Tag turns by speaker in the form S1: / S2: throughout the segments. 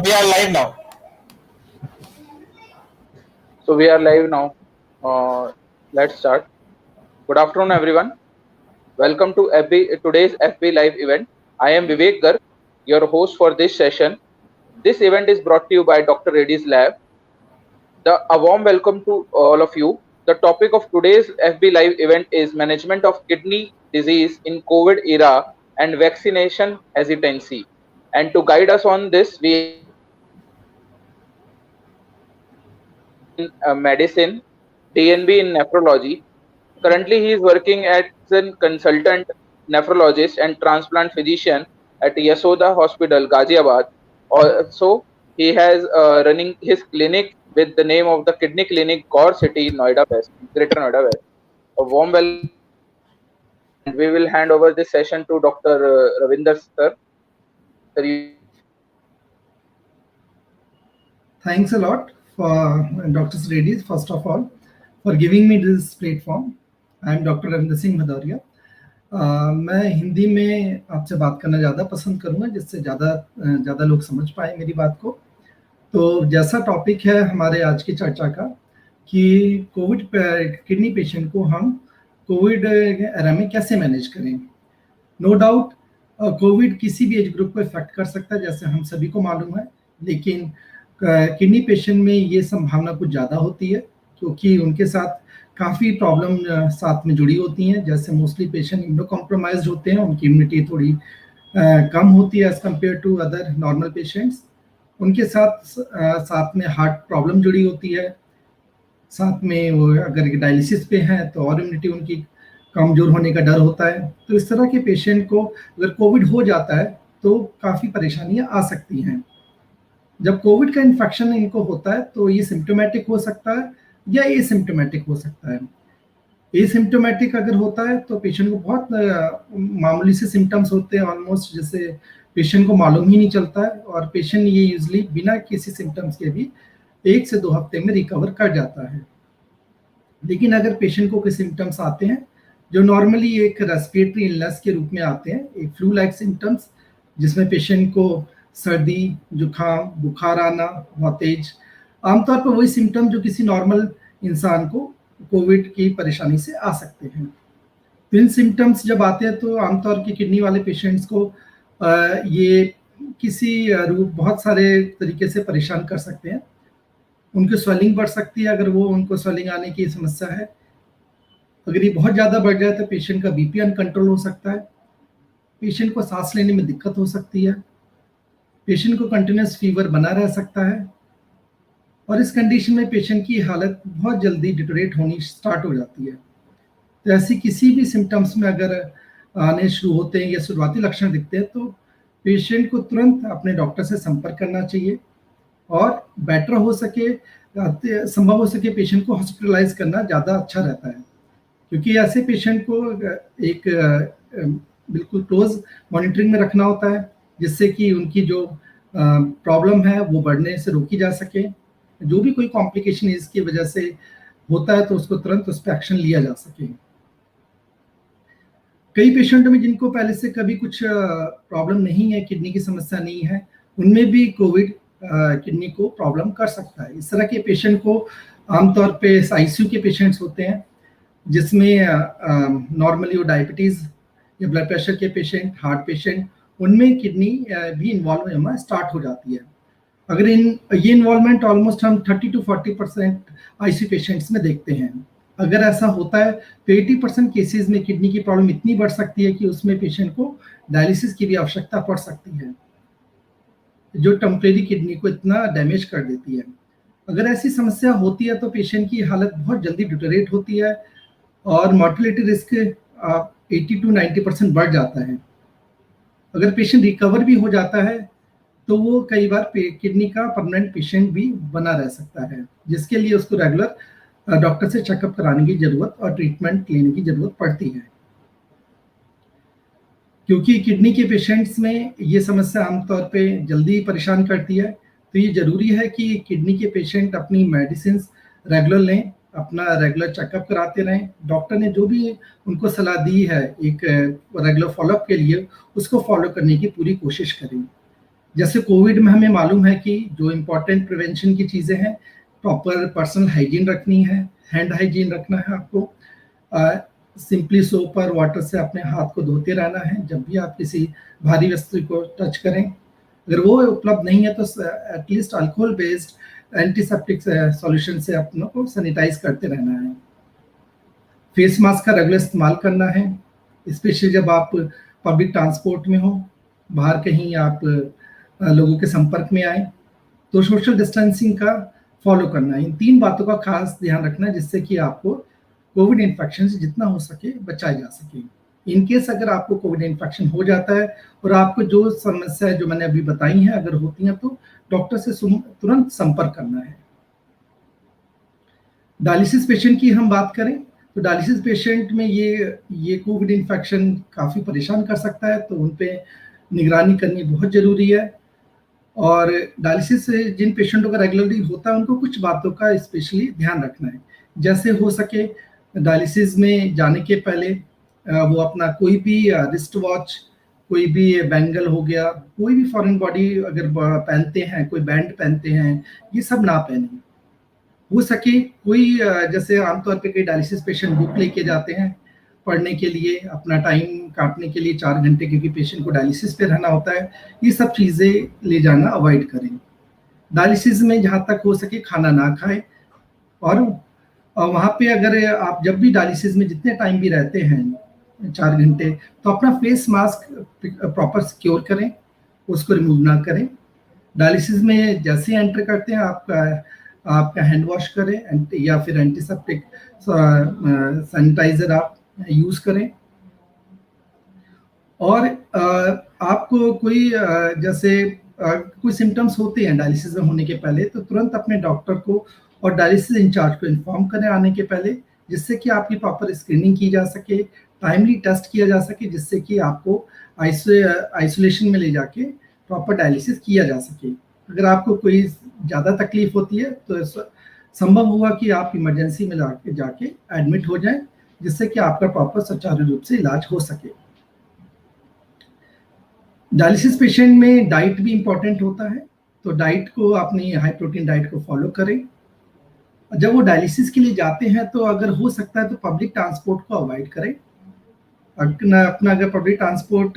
S1: We are live now.
S2: So we are live now. Let's start. Good afternoon, everyone. Welcome to today's FB Live event. I am Vivek Garg, your host for this session. This event is brought to you by Dr. Reddy's Lab. A warm welcome to all of you. The topic of today's FB Live event is management of kidney disease in COVID era and vaccination hesitancy. And to guide us on this, we have medicine, DNB in nephrology. Currently, he is working as a consultant nephrologist and transplant physician at Yasoda Hospital, Ghaziabad. Also, he has running his clinic with the name of the Kidney Clinic, Gaur City, Noida West, Greater Noida West. A warm welcome, and we will hand over this session to Dr. Ravinder sir.
S3: Thanks a lot for Dr. Reddy, first of all, for giving me this platform. I am Dr. Ravinder Singh Bhadauria. मैं हिंदी में आपसे बात करना ज़्यादा पसंद करूँगा जिससे ज़्यादा लोग समझ पाए मेरी बात को। तो जैसा टॉपिक है हमारे आज की चर्चा का कि कोविड किडनी पेशेंट को हम कोविड एरा में कैसे मैनेज करें। नो डाउट कोविड किसी भी एज ग्रुप को इफेक्ट कर सकता है, जैसे हम सभी को मालूम है, लेकिन किडनी पेशेंट में ये संभावना कुछ ज़्यादा होती है क्योंकि उनके साथ काफ़ी प्रॉब्लम साथ में जुड़ी होती हैं। जैसे मोस्टली पेशेंट इम्यूनो कॉम्प्रोमाइज्ड होते हैं, उनकी इम्यूनिटी थोड़ी कम होती है as compare to other normal patients. उनके साथ में हार्ट प्रॉब्लम जुड़ी होती है, साथ में वो अगर डायलिसिस पे हैं तो और इम्यूनिटी उनकी कमज़ोर होने का डर होता है। तो इस तरह के पेशेंट को अगर कोविड हो जाता है तो काफ़ी परेशानियाँ आ सकती हैं। जब कोविड का इन्फेक्शन इनको होता है तो ये सिम्टोमेटिक हो सकता है या एसिम्टोमेटिक हो सकता है। एसिम्टोमेटिक अगर होता है तो पेशेंट को बहुत मामूली से सिम्टम्स होते हैं, ऑलमोस्ट जैसे पेशेंट को मालूम ही नहीं चलता है, और पेशेंट ये यूजली बिना किसी सिम्टम्स के भी 1 से 2 हफ्ते में रिकवर कर जाता है। लेकिन अगर पेशेंट को कोई सिम्टम्स आते हैं जो नॉर्मली एक रेस्पिरेटरी इलनेस के रूप में आते हैं, एक फ्लू लाइक सिम्टम्स, जिसमें पेशेंट को सर्दी, जुकाम, बुखार आना बहुत तेज, आमतौर पर वही सिम्टम जो किसी नॉर्मल इंसान को कोविड की परेशानी से आ सकते हैं। तो इन सिम्टम्स जब आते हैं तो आमतौर की किडनी वाले पेशेंट्स को ये किसी रूप बहुत सारे तरीके से परेशान कर सकते हैं। उनकी स्वेलिंग बढ़ सकती है अगर वो उनको स्वेलिंग आने की समस्या है। अगर ये बहुत ज़्यादा बढ़ जाए तो पेशेंट का बीपी अनकंट्रोल हो सकता है, पेशेंट को सांस लेने में दिक्कत हो सकती है, पेशेंट को कंटिन्यूस फीवर बना रह सकता है, और इस कंडीशन में पेशेंट की हालत बहुत जल्दी डिटोरेट होनी स्टार्ट हो जाती है। तो ऐसी किसी भी सिम्टम्स में अगर आने शुरू होते हैं या शुरुआती लक्षण दिखते हैं तो पेशेंट को तुरंत अपने डॉक्टर से संपर्क करना चाहिए, और बेटर हो सके, संभव हो सके पेशेंट को हॉस्पिटलाइज करना ज़्यादा अच्छा रहता है, क्योंकि ऐसे पेशेंट को एक बिल्कुल क्लोज मॉनिटरिंग में रखना होता है जिससे कि उनकी जो प्रॉब्लम है वो बढ़ने से रोकी जा सके। जो भी कोई कॉम्प्लिकेशन इसकी वजह से होता है तो उसको तुरंत उस पर एक्शन लिया जा सके। कई पेशेंटों में जिनको पहले से कभी कुछ प्रॉब्लम नहीं है, किडनी की समस्या नहीं है, उनमें भी कोविड किडनी को प्रॉब्लम कर सकता है। इस तरह के पेशेंट को आमतौर पे आईसीयू के पेशेंट्स होते हैं, जिसमें नॉर्मली वो डायबिटीज़ या ब्लड प्रेशर के पेशेंट, हार्ट पेशेंट, उनमें किडनी भी इन्वॉल्व होना स्टार्ट हो जाती है। अगर ये इन्वॉल्वमेंट ऑलमोस्ट हम 30 to 40% आईसीयू पेशेंट्स में देखते हैं। अगर ऐसा होता है तो 80% केसेस में किडनी की प्रॉब्लम इतनी बढ़ सकती है कि उसमें पेशेंट को डायलिसिस की भी आवश्यकता पड़ सकती है, जो टेम्परेरी किडनी को इतना डैमेज कर देती है। अगर ऐसी समस्या होती है तो पेशेंट की हालत बहुत जल्दी डिटोरेट होती है और मॉर्टेलिटी रिस्क 80 to 90% बढ़ जाता है। अगर पेशेंट रिकवर भी हो जाता है तो वो कई बार किडनी का परमानेंट पेशेंट भी बना रह सकता है, जिसके लिए उसको रेगुलर डॉक्टर से चेकअप कराने की जरूरत और ट्रीटमेंट लेने की जरूरत पड़ती है। क्योंकि किडनी के पेशेंट्स में ये समस्या आमतौर पे जल्दी परेशान करती है, तो ये जरूरी है कि किडनी के पेशेंट अपनी मेडिसिन रेगुलर लें, अपना रेगुलर चेकअप कराते रहें। डॉक्टर ने जो भी उनको सलाह दी है एक रेगुलर फॉलोअप के लिए, उसको फॉलो करने की पूरी कोशिश करें। जैसे कोविड में हमें मालूम है कि जो इम्पोर्टेंट प्रिवेंशन की चीज़ें हैं, प्रॉपर पर्सनल हाइजीन रखनी है, हैंड हाइजीन रखना है आपको, सिंपली सोप और वाटर से अपने हाथ को धोते रहना है जब भी आप किसी भारी वस्तु को टच करें। अगर वो उपलब्ध नहीं है तो at least alcohol based antiseptic solution से अपनों को सैनिटाइज करते रहना है। फेस मास्क का रेगुलर इस्तेमाल करना है, स्पेशली जब आप पब्लिक ट्रांसपोर्ट में हो, बाहर कहीं आप लोगों के संपर्क में आए तो सोशल डिस्टेंसिंग का फॉलो करना है। इन 3 बातों का खास ध्यान रखना है जिससे कि आपको कोविड इन्फेक्शन से जितना हो सके बचाया जा सके। इन केस अगर आपको कोविड इन्फेक्शन हो जाता है और आपको जो समस्या जो मैंने अभी बताई हैं अगर होती हैं तो डॉक्टर से तुरंत संपर्क करना है। डायलिसिस पेशेंट की हम बात करें तो डायलिसिस पेशेंट में ये कोविड इन्फेक्शन काफ़ी परेशान कर सकता है, तो उन पे निगरानी करनी बहुत ज़रूरी है। और डायलिसिस से जिन पेशेंटों का रेगुलरली होता है उनको कुछ बातों का स्पेशली ध्यान रखना है। जैसे हो सके डायलिसिस में जाने के पहले वो अपना कोई भी रिस्ट वॉच, कोई भी बैंगल हो गया, कोई भी फॉरेन बॉडी अगर पहनते हैं, कोई बैंड पहनते हैं, ये सब ना पहने। हो सके कोई जैसे आमतौर पे कई डायलिसिस पेशेंट बुक लेके जाते हैं पढ़ने के लिए, अपना टाइम काटने के लिए 4 घंटे, क्योंकि पेशेंट को डायलिसिस पे रहना होता है। ये सब चीज़ें ले जाना अवॉइड करें। डायलिसिस में जहाँ तक हो सके खाना ना खाएं, और वहाँ पे अगर आप जब भी डायलिसिस में जितने टाइम भी रहते हैं 4 घंटे, तो अपना फेस मास्क प्रॉपर सिक्योर करें, उसको रिमूव ना करें। डायलिसिस में जैसे एंटर करते हैं आपका हैंड वॉश करें या फिर एंटीसेप्टिक सैनिटाइजर आप यूज़ करें। और आपको कोई जैसे कोई सिम्टम्स होते हैं डायलिसिस में होने के पहले, तो तुरंत अपने डॉक्टर को और डायलिसिस इंचार्ज को इन्फॉर्म करें आने के पहले, जिससे कि आपकी प्रॉपर स्क्रीनिंग की जा सके, टाइमली टेस्ट किया जा सके, जिससे कि आपको आइसोलेशन में ले जाके प्रॉपर डायलिसिस किया जा सके। अगर आपको कोई ज़्यादा तकलीफ होती है तो संभव हुआ कि आप इमरजेंसी में जाके एडमिट हो जाएं, जिससे कि आपका प्रॉपर सुचारू रूप से इलाज हो सके। डायलिसिस पेशेंट में डाइट भी इम्पॉर्टेंट होता है, तो डाइट को अपनी हाई प्रोटीन डाइट को फॉलो करें। जब वो डायलिसिस के लिए जाते हैं तो अगर हो सकता है तो पब्लिक ट्रांसपोर्ट को अवॉइड करें। अपना अगर पब्लिक ट्रांसपोर्ट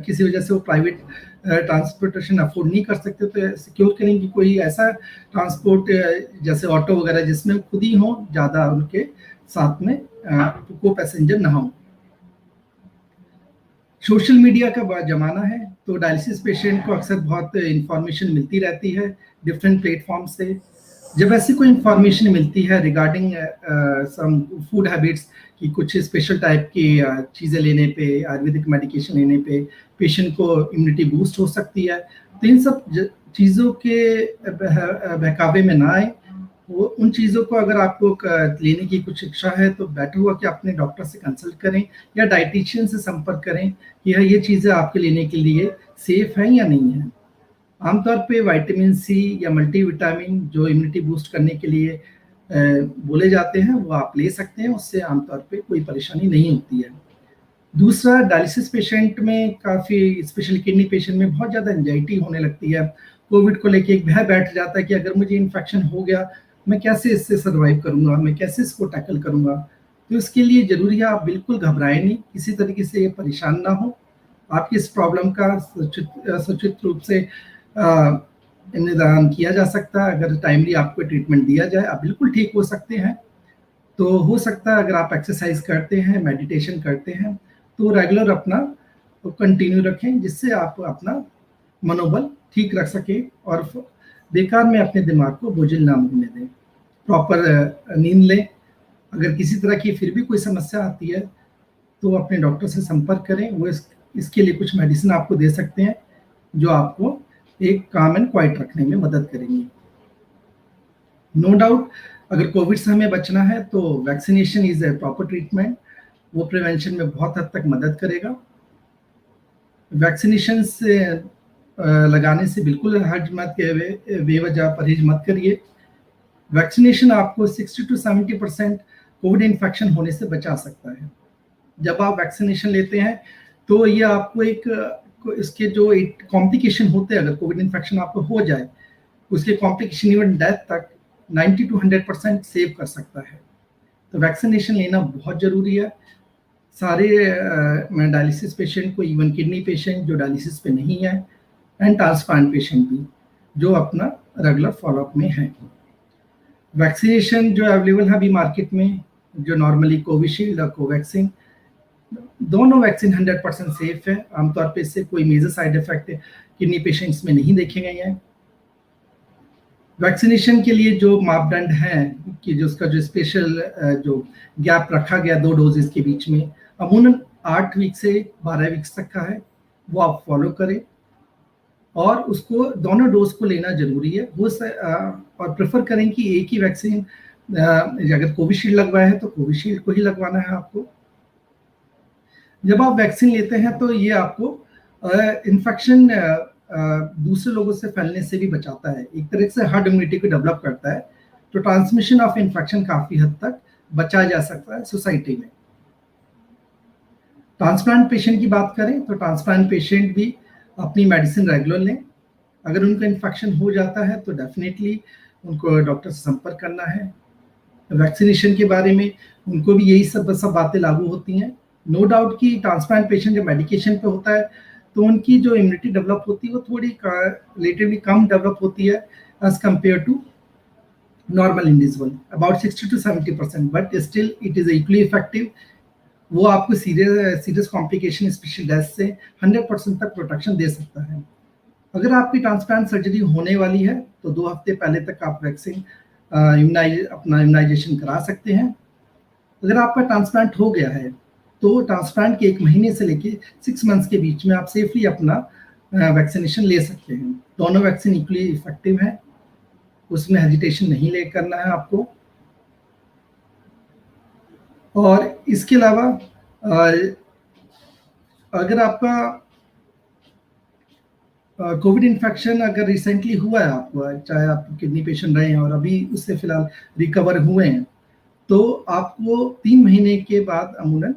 S3: किसी वजह से वो प्राइवेट ट्रांसपोर्टेशन अफोर्ड नहीं कर सकते तो सिक्योर करें कि कोई ऐसा ट्रांसपोर्ट जैसे ऑटो वगैरह जिसमें खुद ही हो, ज़्यादा उनके साथ में को पैसेंजर ना हो। सोशल मीडिया का ज़माना है, तो डायलिसिस पेशेंट को अक्सर बहुत इंफॉर्मेशन मिलती रहती है डिफरेंट प्लेटफॉर्म से। जब ऐसी कोई इंफॉर्मेशन मिलती है रिगार्डिंग सम फूड हैबिट्स कि कुछ स्पेशल टाइप की चीज़ें लेने पे, आयुर्वेदिक मेडिकेशन लेने पे पेशेंट को इम्यूनिटी बूस्ट हो सकती है, तो इन सब चीज़ों के बहकावे में ना आए। वो उन चीज़ों को अगर आपको लेने की कुछ इच्छा है तो बेटर हुआ कि अपने डॉक्टर से कंसल्ट करें या डाइटिशियन से संपर्क करें कि ये चीज़ें आपके लेने के लिए सेफ हैं या नहीं है। आमतौर पे विटामिन सी या मल्टीविटामिन जो इम्यूनिटी बूस्ट करने के लिए बोले जाते हैं वो आप ले सकते हैं, उससे आमतौर पे कोई परेशानी नहीं होती है। दूसरा, डायलिसिस पेशेंट में काफ़ी, स्पेशली किडनी पेशेंट में बहुत ज़्यादा एंजाइटी होने लगती है। कोविड को लेके एक भय बैठ जाता है कि अगर मुझे इन्फेक्शन हो गया मैं कैसे इससे सर्वाइव करूँगा, मैं कैसे इसको टैकल करूँगा। तो इसके लिए ज़रूरी है आप बिल्कुल घबराएं नहीं, किसी तरीके से परेशान ना हो। आपकी इस प्रॉब्लम का सचेत रूप से निदान किया जा सकता है। अगर टाइमली आपको ट्रीटमेंट दिया जाए आप बिल्कुल ठीक हो सकते हैं। तो हो सकता है अगर आप एक्सरसाइज करते हैं, मेडिटेशन करते हैं, तो रेगुलर अपना कंटिन्यू रखें, जिससे आप अपना मनोबल ठीक रख सकें और बेकार में अपने दिमाग को बोझिल ना होने दें। प्रॉपर नींद लें। अगर किसी तरह की फिर भी कोई समस्या आती है तो अपने डॉक्टर से संपर्क करें, वो इसके लिए कुछ मेडिसिन आपको दे सकते हैं जो आपको एक काम एंड क्वाइट रखने में मदद करेंगी। नो डाउट अगर कोविड से हमें बचना है तो vaccination is a proper treatment, वो प्रिवेंशन में बहुत हद तक मदद करेगा। वैक्सीनेशन से लगाने से बिल्कुल हर्ज मत, बेवजह परहेज मत करिए। वैक्सीनेशन आपको 60 to 70% कोविड इन्फेक्शन होने से बचा सकता है। जब आप वैक्सीनेशन लेते हैं तो ये आपको एक इसके जो कॉम्प्लिकेशन होते हैं, अगर कोविड इन्फेक्शन आपको हो जाए, उसके कॉम्प्लिकेशन इवन डेथ तक 90 to 100% सेव कर सकता है। तो वैक्सीनेशन लेना बहुत ज़रूरी है। सारे डायलिसिस पेशेंट को, इवन किडनी पेशेंट जो डायलिसिस पे नहीं है, एंड ट्रांसप्लांट पेशेंट भी जो अपना रेगुलर फॉलोअप में है। वैक्सीनेशन जो अवेलेबल है अभी मार्केट में, जो नॉर्मली कोविशील्ड और कोवैक्सीन, दोनों वैक्सीन 100% सेफ है। आमतौर पे इससे कोई major side effect kidney patients में नहीं देखे गए हैं। वैक्सीनेशन के लिए जो मापदंड हैं कि जो उसका जो स्पेशल जो गैप रखा गया 2 डोजेस के बीच में, अमूमन 8 वीक से 12 वीक्स तक का है, वो आप फॉलो करें और उसको दोनों डोज को लेना जरूरी है। वो और प्रेफर करें कि एक ही वैक्सीन, अगर कोविशील्ड लगवाया है तो कोविशील्ड को ही लगवाना है आपको। जब आप वैक्सीन लेते हैं तो ये आपको इन्फेक्शन दूसरे लोगों से फैलने से भी बचाता है, एक तरह से हर्ड इम्यूनिटी को डेवलप करता है, तो ट्रांसमिशन ऑफ इन्फेक्शन काफी हद तक बचाया जा सकता है सोसाइटी में। ट्रांसप्लांट पेशेंट की बात करें तो ट्रांसप्लांट पेशेंट भी अपनी मेडिसिन रेगुलर लें। अगर उनका इन्फेक्शन हो जाता है तो डेफिनेटली उनको डॉक्टर से संपर्क करना है। वैक्सीनेशन के बारे में उनको भी यही सब बातें लागू होती हैं। नो डाउट कि ट्रांसप्लांट पेशेंट जब मेडिकेशन पे होता है तो उनकी जो इम्यूनिटी डेवलप होती है वो थोड़ी रिलेटिवली कम डेवलप होती है as compare to normal individual, about 60 to 70%, but still it is equally effective. वो आपको सीरियस कॉम्प्लिकेशन स्पेशल डेथ से 100% तक प्रोटेक्शन दे सकता है। अगर आपकी ट्रांसप्लांट सर्जरी होने वाली है तो 2 हफ्ते पहले तक आप वैक्सीन अपना इम्यूनाइजेशन करा सकते हैं। अगर आपका ट्रांसप्लांट हो गया है तो ट्रांसप्लांट के 1 महीने से लेके 6 मंथ्स के बीच में आप सेफली अपना वैक्सीनेशन ले सकते हैं। दोनों वैक्सीन इक्वली इफेक्टिव है, उसमें हेजिटेशन नहीं ले करना है आपको। और इसके अलावा अगर आपका कोविड इन्फेक्शन अगर रिसेंटली हुआ है आपको, चाहे आप किडनी पेशेंट रहे हैं और अभी उससे फिलहाल रिकवर हुए हैं, तो आपको 3 महीने के बाद अमूमन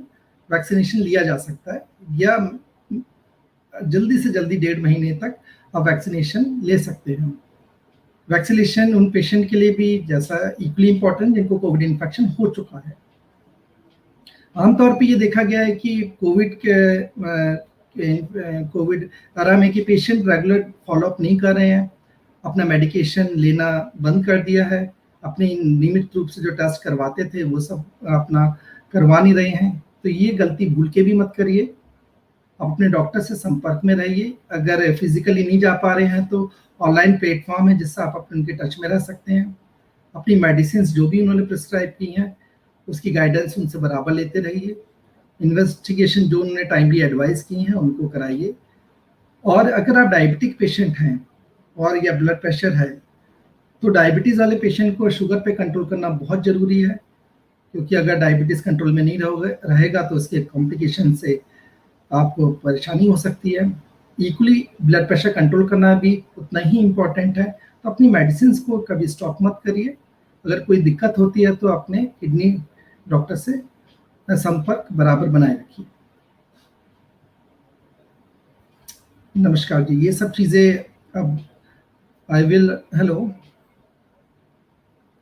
S3: वैक्सीनेशन लिया जा सकता है, या जल्दी से जल्दी 1.5 महीने तक आप वैक्सीनेशन ले सकते हैं। वैक्सीनेशन उन पेशेंट के लिए भी जैसा इक्वली इम्पोर्टेंट जिनको कोविड इन्फेक्शन हो चुका है। आमतौर पे ये देखा गया है कि कोविड एरा में कि पेशेंट रेगुलर फॉलोअप नहीं कर रहे हैं, अपना मेडिकेशन लेना बंद कर दिया है, अपने नियमित रूप से जो टेस्ट करवाते थे वो सब अपना करवा नहीं रहे हैं। तो ये गलती भूल के भी मत करिए, आप अपने डॉक्टर से संपर्क में रहिए। अगर फिजिकली नहीं जा पा रहे हैं तो ऑनलाइन प्लेटफॉर्म है जिससे आप अपने उनके टच में रह सकते हैं। अपनी मेडिसिन जो भी उन्होंने प्रिस्क्राइब की हैं उसकी गाइडेंस उनसे बराबर लेते रहिए। इन्वेस्टिगेशन जो उन्होंने टाइमली एडवाइस की हैं उनको कराइए। और अगर आप डायबिटिक पेशेंट हैं और या ब्लड प्रेशर है तो डायबिटीज़ वाले पेशेंट को शुगर पे कंट्रोल करना बहुत ज़रूरी है, क्योंकि अगर डायबिटीज़ कंट्रोल में नहीं रहेगा तो उसके कॉम्प्लिकेशन से आपको परेशानी हो सकती है। इक्वली ब्लड प्रेशर कंट्रोल करना भी उतना ही इम्पोर्टेंट है। तो अपनी मेडिसिन को कभी स्टॉप मत करिए। अगर कोई दिक्कत होती है तो अपने किडनी डॉक्टर से संपर्क बराबर बनाए रखिए। नमस्कार जी, ये सब चीज़ें अब हेलो,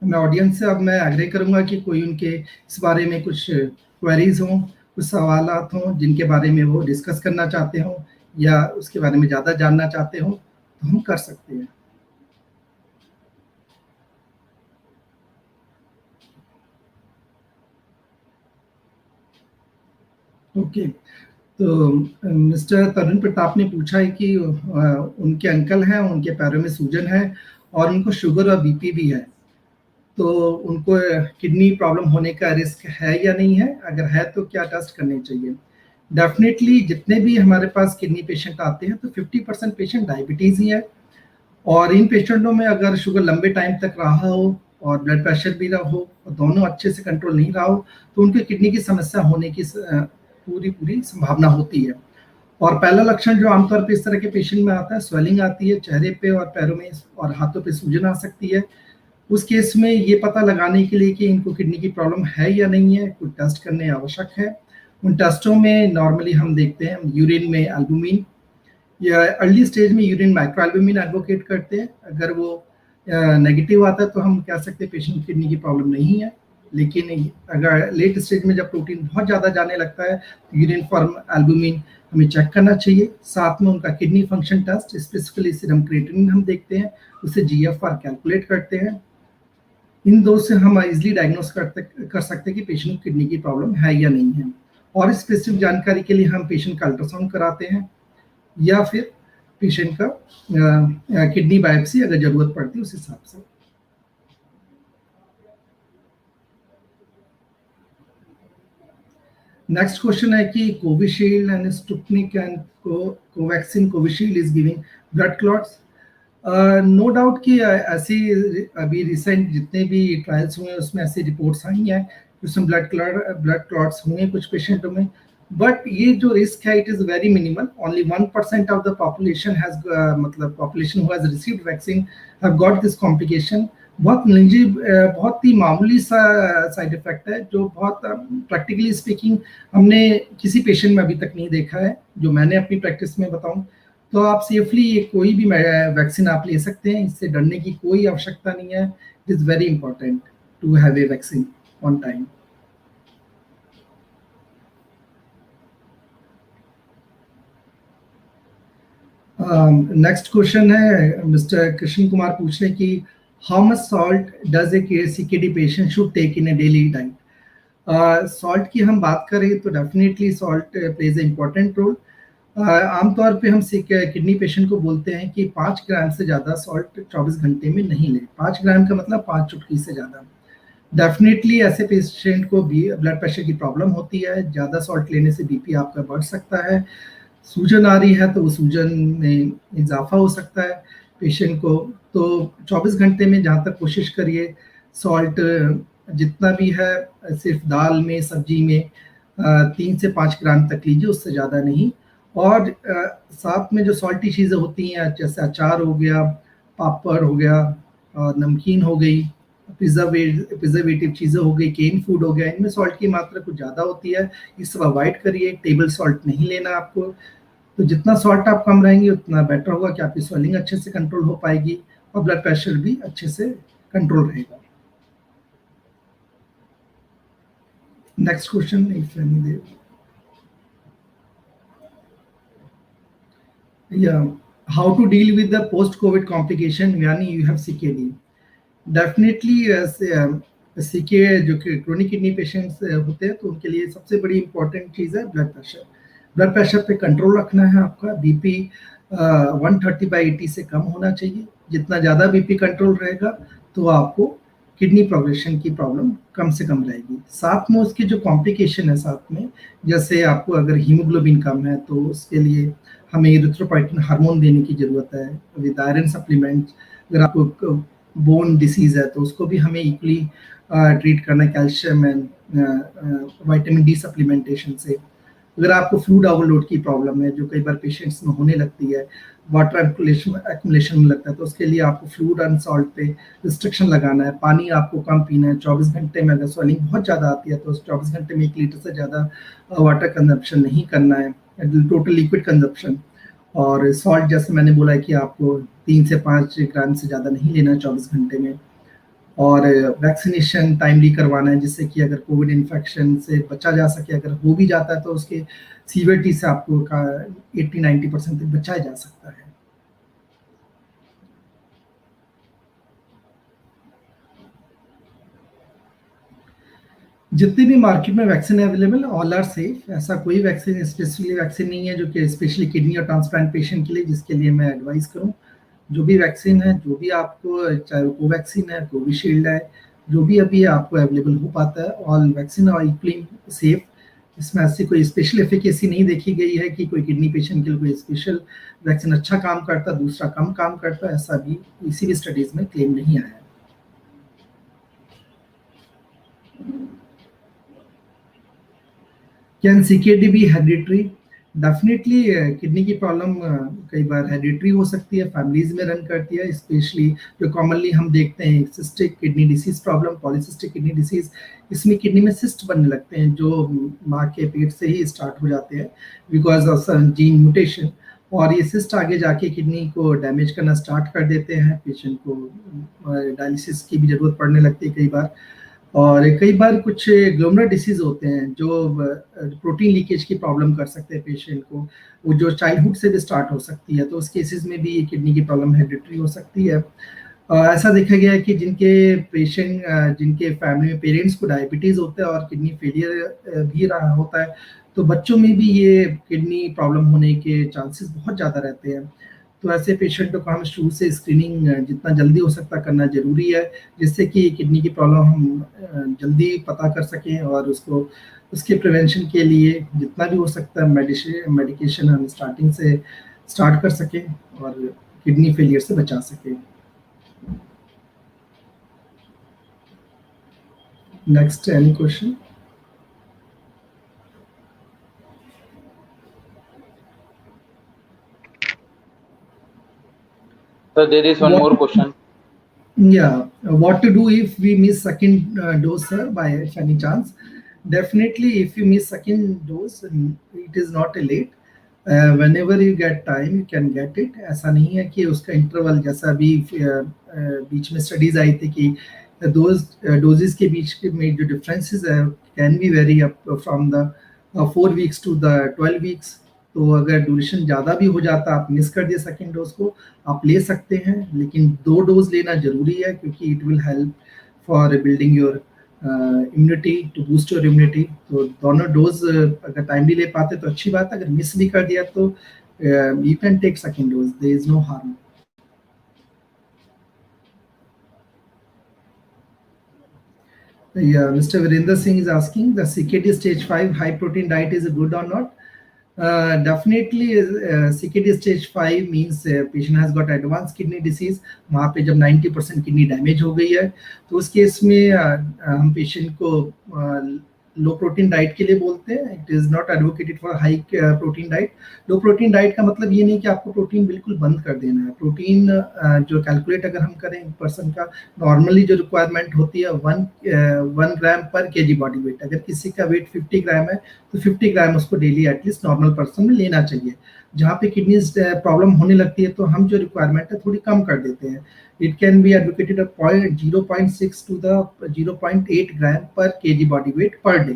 S3: मैं ऑडियंस से अब मैं आग्रह करूंगा कि कोई उनके इस बारे में कुछ क्वेरीज हों, कुछ सवालात हों जिनके बारे में वो डिस्कस करना चाहते हों या उसके बारे में ज़्यादा जानना चाहते हों तो हम कर सकते हैं। ओके, तो मिस्टर तरुण प्रताप ने पूछा है कि उनके अंकल हैं, उनके पैरों में सूजन है और उनको शुगर और बीपी भी है, तो उनको किडनी प्रॉब्लम होने का रिस्क है या नहीं है, अगर है तो क्या टेस्ट करने चाहिए। डेफिनेटली जितने भी हमारे पास किडनी पेशेंट आते हैं तो 50% पेशेंट डायबिटीज़ ही है, और इन पेशेंटों में अगर शुगर लंबे टाइम तक रहा हो और ब्लड प्रेशर भी रहा हो और दोनों अच्छे से कंट्रोल नहीं रहा हो तो उनके किडनी की समस्या होने की पूरी संभावना होती है। और पहला लक्षण जो आमतौर पे इस तरह के पेशेंट में आता है, स्वेलिंग आती है चेहरे पे और पैरों में और हाथों पे सूजन आ सकती है। उस केस में ये पता लगाने के लिए कि इनको किडनी की प्रॉब्लम है या नहीं है, कुछ टेस्ट करने आवश्यक है। उन टेस्टों में नॉर्मली हम देखते हैं यूरिन में एल्बुमिन, या अर्ली स्टेज में यूरिन माइक्रोएल्बुमिन एडवोकेट करते हैं। अगर वो नेगेटिव आता है तो हम कह सकते हैं पेशेंट किडनी की प्रॉब्लम नहीं है। लेकिन अगर लेट स्टेज में जब प्रोटीन बहुत ज़्यादा जाने लगता है तो यूरिन फॉर्म एल्बुमिन हमें चेक करना चाहिए। साथ में उनका kidney function test, specifically serum creatinine हम देखते हैं, उससे जीएफआर कैलकुलेट करते हैं। इन दो से हम इजीली डायग्नोस कर सकते हैं कि पेशेंट को किडनी की प्रॉब्लम है या नहीं है। और स्पेसिफिक जानकारी के लिए हम पेशेंट का अल्ट्रासाउंड कराते हैं या फिर पेशेंट का किडनी बायोप्सी अगर जरूरत पड़ती है उस हिसाब से। नेक्स्ट क्वेश्चन है कि Covishield and Sputnik and Covaxin Covishield is giving blood clots. No doubt कि ऐसी अभी रिसेंट जितने भी ट्रायल्स हुए उसमें ऐसी रिपोर्ट्स आई हैं कि उसमें ब्लड क्लॉट्स हुए कुछ पेशेंटों में, बट ये जो रिस्क है it is very minimal. Only 1% of the population has population who has received vaccine have got this complication. बहुत ही मामूली सा साइड इफेक्ट है जो बहुत प्रैक्टिकली स्पीकिंग हमने किसी पेशेंट में अभी तक नहीं देखा है। जो मैंने अपनी प्रैक्टिस में बताऊं तो आप सेफली कोई भी वैक्सीन आप ले सकते हैं, इससे डरने की कोई आवश्यकता नहीं है। It is very important to have a vaccine on time. Next question है मिस्टर कृष्ण कुमार पूछ रहे कि how much salt does a CKD patient should take in a daily diet. Salt की हम बात करें तो डेफिनेटली salt plays a important role. आमतौर पे हम किडनी पेशेंट को बोलते हैं कि 5 ग्राम से ज़्यादा सॉल्ट 24 घंटे में नहीं ले। 5 ग्राम का मतलब 5 चुटकी से ज़्यादा। डेफिनेटली ऐसे पेशेंट को भी ब्लड प्रेशर की प्रॉब्लम होती है, ज़्यादा सॉल्ट लेने से बीपी आपका बढ़ सकता है। सूजन आ रही है तो सूजन में इजाफा हो सकता है पेशेंट को। तो 24 घंटे में जहाँ तक कोशिश करिए सॉल्ट जितना भी है सिर्फ दाल में सब्जी में 3 से 5 ग्राम तक लीजिए, उससे ज़्यादा नहीं। और साथ में जो सॉल्टी चीज़ें होती हैं जैसे अचार हो गया, पापड़ हो गया, नमकीन हो गई, प्रिजर्वेटिव चीज़ें हो गई, केन फूड हो गया, इनमें सॉल्ट की मात्रा कुछ ज़्यादा होती है, ये सब अवॉइड करिए। टेबल सॉल्ट नहीं लेना आपको। तो जितना सॉल्ट आप कम रहेंगे उतना बेटर होगा कि आपकी स्वेलिंग अच्छे से कंट्रोल हो पाएगी और ब्लड प्रेशर भी अच्छे से कंट्रोल रहेगा। Next question if any there. Yeah, how to deal with the post-COVID complication यानी you have CKD। Definitely CK जो कि क्रोनिक किडनी पेशेंट्स होते हैं तो उनके लिए सबसे बड़ी इंपॉर्टेंट चीज़ है ब्लड प्रेशर। ब्लड प्रेशर पे कंट्रोल रखना है आपका। बीपी 130/80 से कम होना चाहिए। जितना ज़्यादा बीपी कंट्रोल रहेगा तो आपको किडनी प्रोग्रेशन की प्रॉब्लम कम से कम रहेगी। साथ में उसकी जो कॉम्प्लिकेशन है साथ में, जैसे आपको अगर हीमोग्लोबिन कम है तो उसके लिए हमें इरिथ्रोपोइटिन हार्मोन देने की ज़रूरत है विद आयरन सप्लीमेंट। अगर आपको बोन डिसीज़ है तो उसको भी हमें इक्वली ट्रीट करना है calcium and vitamin D supplementation से। अगर आपको फ्लूइड ओवरलोड की प्रॉब्लम है जो कई बार पेशेंट्स में होने लगती है, वाटर एक्युमुलेशन में लगता है, तो उसके लिए आपको फ्लूइड एंड सॉल्ट पे रिस्ट्रिक्शन लगाना है। पानी आपको कम पीना है। 24 घंटे में अगर स्वेलिंग बहुत ज़्यादा आती है तो उस 24 घंटे में 1 लीटर से ज़्यादा वाटर कंजप्शन नहीं करना है, टोटल लिक्विड कंजप्शन। और सॉल्ट जैसे मैंने बोला है कि आपको 3 से 5 ग्राम से ज़्यादा नहीं लेना 24 घंटे में। और वैक्सीनेशन टाइमली करवाना है जिससे कि अगर कोविड इन्फेक्शन से बचा जा सके। अगर हो भी जाता है तो उसके सीवियरिटी से आपको 80-90% तक बचाया जा सकता है। जितने भी मार्केट में vaccine available all are safe. ऐसा कोई वैक्सीन स्पेसिफिकली वैक्सीन नहीं है जो कि स्पेशली किडनी और ट्रांसप्लांट पेशेंट के लिए जिसके लिए मैं एडवाइस करूं। जो भी वैक्सीन है, जो भी आपको, चाहे वो कोवैक्सीन है, कोविशील्ड है, जो भी अभी आपको अवेलेबल हो पाता है, all vaccine are equally safe. इसमें ऐसी कोई स्पेशल एफिकेसी नहीं देखी गई है कि कोई किडनी पेशेंट के लिए कोई स्पेशल वैक्सीन अच्छा काम करता है दूसरा कम काम करता है, ऐसा भी किसी भी स्टडीज में क्लेम नहीं आया है। Can CKD be hereditary? Definitely kidney की प्रॉब्लम कई बार हेरिडिटरी हो सकती है, फैमिलीज में रन करती है। स्पेशली जो कॉमनली हम देखते हैं cystic kidney disease problem, polycystic kidney disease, इसमें किडनी में सिस्ट बनने लगते हैं जो माँ के पेट से ही स्टार्ट हो जाते हैं बिकॉज ऑफ जीन म्यूटेशन। और ये सिस्ट आगे जाके किडनी को डैमेज करना स्टार्ट कर देते हैं, पेशेंट को डायलिसिस की भी ज़रूरत पड़ने लगती है कई बार। और कई बार कुछ ग्लोमेरुलर डिसीज होते हैं जो प्रोटीन लीकेज की प्रॉब्लम कर सकते हैं पेशेंट को, वो जो चाइल्डहुड से भी स्टार्ट हो सकती है, तो उस केसेस में भी किडनी की प्रॉब्लम हेरिडिटरी हो सकती है। ऐसा देखा गया है कि जिनके फैमिली में पेरेंट्स को डायबिटीज़ होता है और किडनी फेलियर भी रहा होता है, तो बच्चों में भी ये किडनी प्रॉब्लम होने के चांसेस बहुत ज़्यादा रहते हैं। तो ऐसे पेशेंटों को हम शुरू से स्क्रीनिंग जितना जल्दी हो सकता करना ज़रूरी है, जिससे कि किडनी की प्रॉब्लम हम जल्दी पता कर सकें और उसके प्रिवेंशन के लिए जितना भी हो सकता है मेडिकेशन हम स्टार्टिंग से स्टार्ट कर सकें और किडनी फेलियर से बचा सकें। Next, any question?
S2: So there is one more question.
S3: Yeah, what to do if we miss second dose, sir, by any chance? Definitely, if you miss second dose, it is not late. Whenever you get time, you can get it. ऐसा नहीं है कि उसका interval, जैसा अभी बीच में studies I थी कि डोजेस के बीच में जो डिफरेंसेस है can be very up from the 4 weeks to the 12 weeks. तो अगर ड्यूरेशन ज़्यादा भी हो जाता, आप मिस कर दिए सेकेंड डोज को, आप ले सकते हैं, लेकिन 2 डोज लेना ज़रूरी है क्योंकि it will help for building your immunity, to boost your immunity. तो दोनों डोज अगर टाइमली ले पाते तो अच्छी बात है, अगर मिस भी कर दिया तो you can take second dose, there is no harm. Yeah, Mr. Virender Singh is asking, the CKD stage 5 high protein diet is good or not? Definitely CKD stage 5 means patient has got advanced kidney disease। वहाँ पे जब 90% kidney damage हो गई है तो उस case में हम पेशेंट को लो प्रोटीन डाइट के लिए बोलते हैं। It is not advocated for high protein diet. Low protein diet का मतलब ये नहीं कि आपको प्रोटीन बिल्कुल बंद कर देना है। प्रोटीन जो कैलकुलेट अगर हम करें पर्सन का, नॉर्मली जो रिक्वायरमेंट होती है 1 ग्राम पर केजी बॉडी वेट। अगर किसी का वेट 50 ग्राम है तो 50 ग्राम उसको डेली एटलीस्ट नॉर्मल पर्सन में लेना चाहिए। जहाँ पे किडनी प्रॉब्लम होने लगती है तो हम जो रिक्वायरमेंट है थोड़ी कम कर देते हैं। It can be advocated 0.6 to the 0.8 gram per KG body weight per day.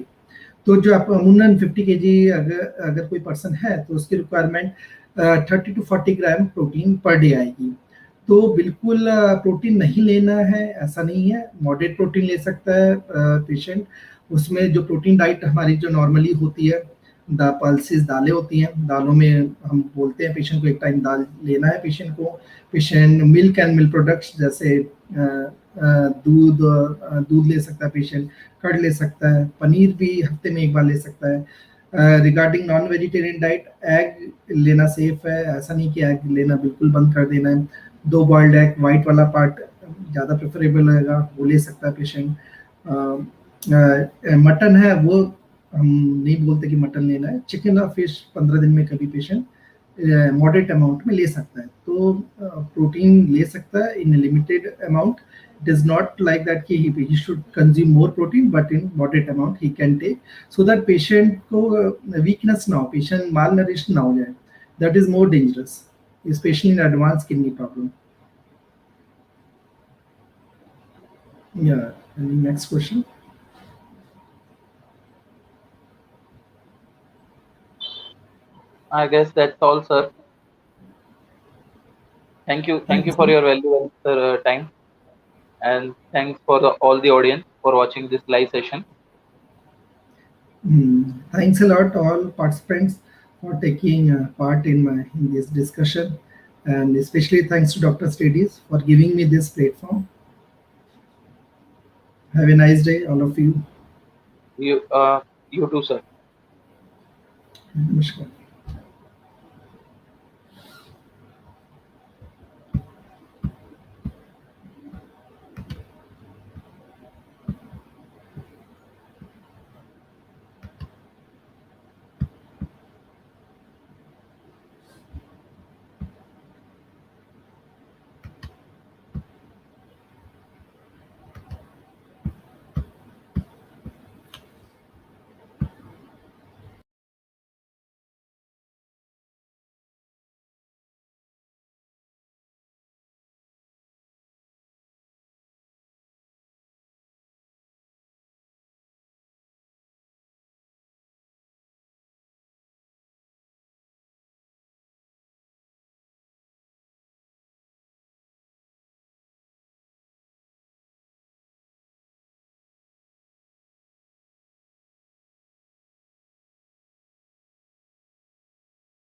S3: तो जो आप अमूमन 50 केजी अगर कोई पर्सन है तो उसकी requirement 30 to 40 gram protein per day आएगी। तो बिल्कुल प्रोटीन नहीं लेना है ऐसा नहीं है, मॉडरेट प्रोटीन ले सकता है पेशेंट। उसमें जो प्रोटीन डाइट हमारी जो नॉर्मली होती है, पल्सेस दालें होती हैं, दालों में हम बोलते हैं पेशेंट को एक टाइम दाल लेना है पेशेंट को। Patient milk and milk products जैसे दूध ले सकता है पेशेंट, कर्ड ले सकता है, पनीर भी हफ्ते में एक बार ले सकता है। Regarding non vegetarian diet, egg लेना सेफ है, ऐसा नहीं कि एग लेना बिल्कुल बंद कर देना है। 2 बॉइल्ड एग, वाइट वाला पार्ट ज़्यादा प्रेफरेबल रहेगा, वो ले सकता है पेशेंट। मटन है वो हम नहीं बोलते कि मटन लेना है। चिकन और फिश 15 दिन में कभी पेशेंट मॉडरेट अमाउंट में ले सकता है। तो प्रोटीन ले सकता है in limited amount. It is not like that कि he should consume more protein, but in moderate amount he can take, so that patient को वीकनेस ना हो, पेशेंट माल नरिश ना हो जाए। That is more dangerous, specially in advance kidney problem. Yeah, any next question?
S2: I guess that's all, sir. Thank you for your valuable time, and thanks for all the audience for watching this live session.
S3: Thanks a lot to all participants for taking part in this discussion, and especially thanks to Dr. Stadies for giving me this platform. Have a nice day, all of you.
S2: You too, sir.
S3: Namaskar.